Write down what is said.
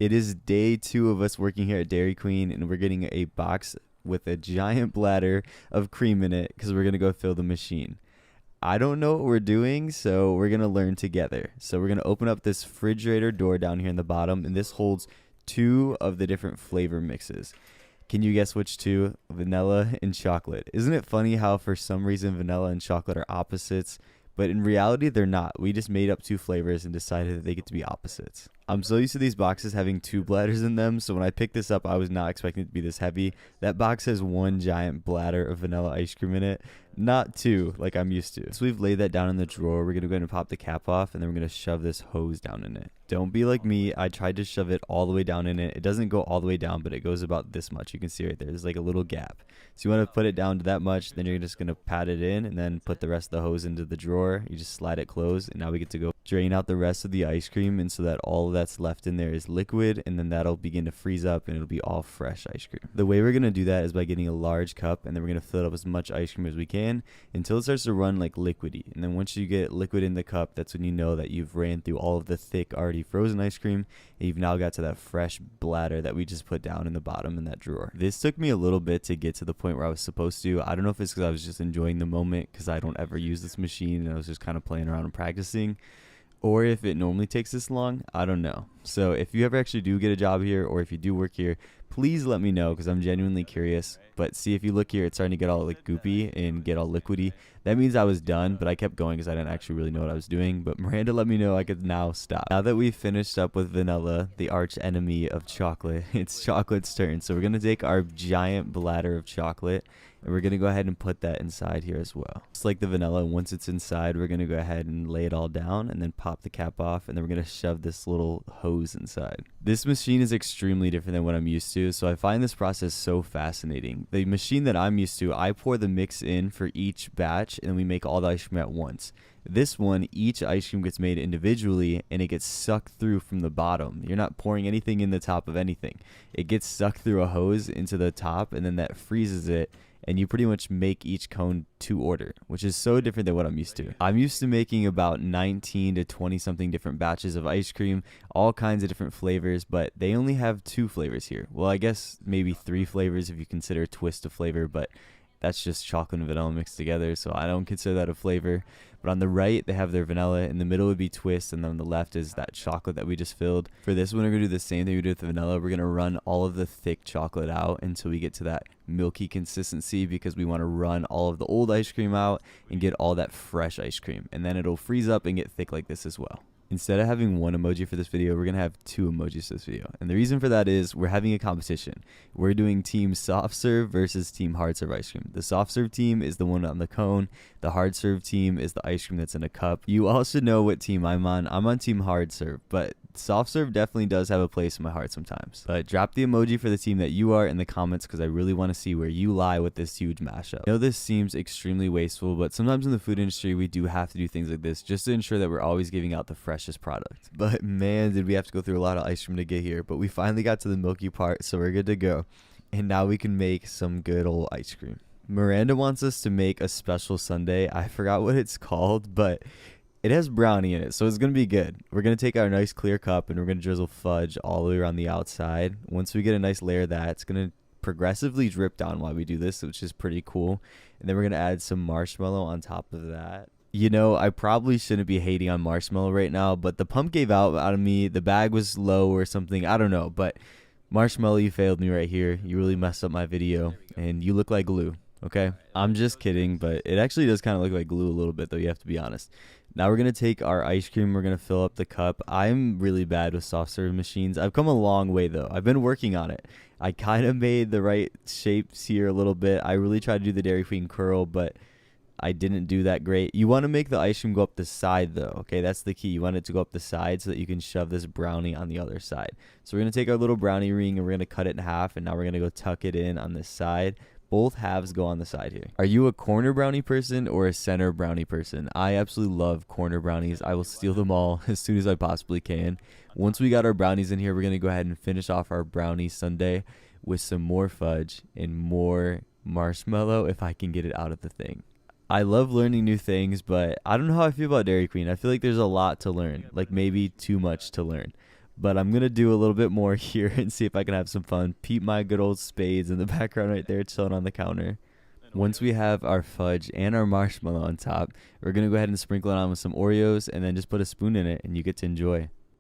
It is day 2 of us working here at Dairy Queen, and we're getting a box with a giant bladder of cream in it because we're going to go fill the machine. I don't know what we're doing, so we're going to learn together. So we're going to open up this refrigerator door down here in the bottom, and this holds 2 of the different flavor mixes. Can you guess which 2? Vanilla and chocolate. Isn't it funny how for some reason vanilla and chocolate are opposites? But in reality, they're not. We just made up 2 flavors and decided that they get to be opposites. I'm so used to these boxes having 2 bladders in them, so when I picked this up, I was not expecting it to be this heavy. That box has 1 giant bladder of vanilla ice cream in it, not 2 like I'm used to. So we've laid that down in the drawer. We're going to go ahead and pop the cap off, and then we're going to shove this hose down in it. Don't be like me. I tried to shove it all the way down in it. It doesn't go all the way down, but it goes about this much. You can see right there. There's like a little gap. So you want to put it down to that much, then you're just going to pat it in and then put the rest of the hose into the drawer. You just slide it closed, and now we get to go drain out the rest of the ice cream, and so that all that's left in there is liquid, and then that'll begin to freeze up and it'll be all fresh ice cream. The way we're going to do that is by getting a large cup, and then we're going to fill it up as much ice cream as we can until it starts to run like liquidy. And then once you get liquid in the cup, that's when you know that you've ran through all of the thick already frozen ice cream, and you've now got to that fresh bladder that we just put down in the bottom in that drawer. This took me a little bit to get to the point where I was supposed to. I don't know if it's because I was just enjoying the moment because I don't ever use this machine and I was just kind of playing around and practicing, or if it normally takes this long. I don't know. So if you ever actually do get a job here, or if you do work here, please let me know because I'm genuinely curious. But see, if you look here, it's starting to get all like goopy and get all liquidy. That means I was done, but I kept going because I didn't actually really know what I was doing. But Miranda let me know I could now stop. Now that we've finished up with vanilla, the arch enemy of chocolate, it's chocolate's turn. So we're going to take our giant bladder of chocolate, and we're going to go ahead and put that inside here as well. Just like the vanilla, once it's inside, we're going to go ahead and lay it all down and then pop the cap off, and then we're going to shove this little hose inside. This machine is extremely different than what I'm used to, so I find this process so fascinating. The machine that I'm used to, I pour the mix in for each batch, and then we make all the ice cream at once. This one, each ice cream gets made individually, and it gets sucked through from the bottom. You're not pouring anything in the top of anything. It gets sucked through a hose into the top, and then that freezes it, and you pretty much make each cone to order, which is so different than what I'm used to. I'm used to making about 19 to 20 something different batches of ice cream, all kinds of different flavors, but they only have 2 flavors here. Well, I guess maybe 3 flavors if you consider twist a flavor, but that's just chocolate and vanilla mixed together, so I don't consider that a flavor. But on the right, they have their vanilla. In the middle would be twist, and then on the left is that chocolate that we just filled. For this one, we're going to do the same thing we did with the vanilla. We're going to run all of the thick chocolate out until we get to that milky consistency, because we want to run all of the old ice cream out and get all that fresh ice cream. And then it'll freeze up and get thick like this as well. Instead of having 1 emoji for this video, we're going to have 2 emojis for this video. And the reason for that is we're having a competition. We're doing team soft serve versus team hard serve ice cream. The soft serve team is the one on the cone. The hard serve team is the ice cream that's in a cup. You all should know what team I'm on. I'm on team hard serve, but soft serve definitely does have a place in my heart sometimes. But drop the emoji for the team that you are in the comments, because I really want to see where you lie with this huge mashup. I know this seems extremely wasteful, but sometimes in the food industry we do have to do things like this just to ensure that we're always giving out the freshest product. But man, did we have to go through a lot of ice cream to get here, but we finally got to the milky part, so we're good to go. And now we can make some good old ice cream. Miranda wants us to make a special sundae. I forgot what it's called, but it has brownie in it, so it's going to be good. We're going to take our nice clear cup, and we're going to drizzle fudge all the way around the outside. Once we get a nice layer of that, it's going to progressively drip down while we do this, which is pretty cool. And then we're going to add some marshmallow on top of that. You know, I probably shouldn't be hating on marshmallow right now, but the pump gave out of me. The bag was low or something. I don't know, but marshmallow, you failed me right here. You really messed up my video, and you look like glue. Okay, I'm just kidding, but it actually does kind of look like glue a little bit, though, you have to be honest. Now we're going to take our ice cream, we're going to fill up the cup. I'm really bad with soft serve machines. I've come a long way, though. I've been working on it. I kind of made the right shapes here a little bit. I really tried to do the Dairy Queen curl, but I didn't do that great. You want to make the ice cream go up the side, though, okay? That's the key. You want it to go up the side so that you can shove this brownie on the other side. So we're going to take our little brownie ring, and we're going to cut it in half, and now we're going to go tuck it in on this side. Both halves go on the side here. Are you a corner brownie person or a center brownie person? I absolutely love corner brownies. I will steal them all as soon as I possibly can. Once we got our brownies in here, we're going to go ahead and finish off our brownie sundae with some more fudge and more marshmallow if I can get it out of the thing. I love learning new things, but I don't know how I feel about Dairy Queen. I feel like there's a lot to learn, like maybe too much to learn. But I'm going to do a little bit more here and see if I can have some fun. Peep my good old spades in the background right there chilling on the counter. Once we have our fudge and our marshmallow on top, we're going to go ahead and sprinkle it on with some Oreos and then just put a spoon in it and you get to enjoy.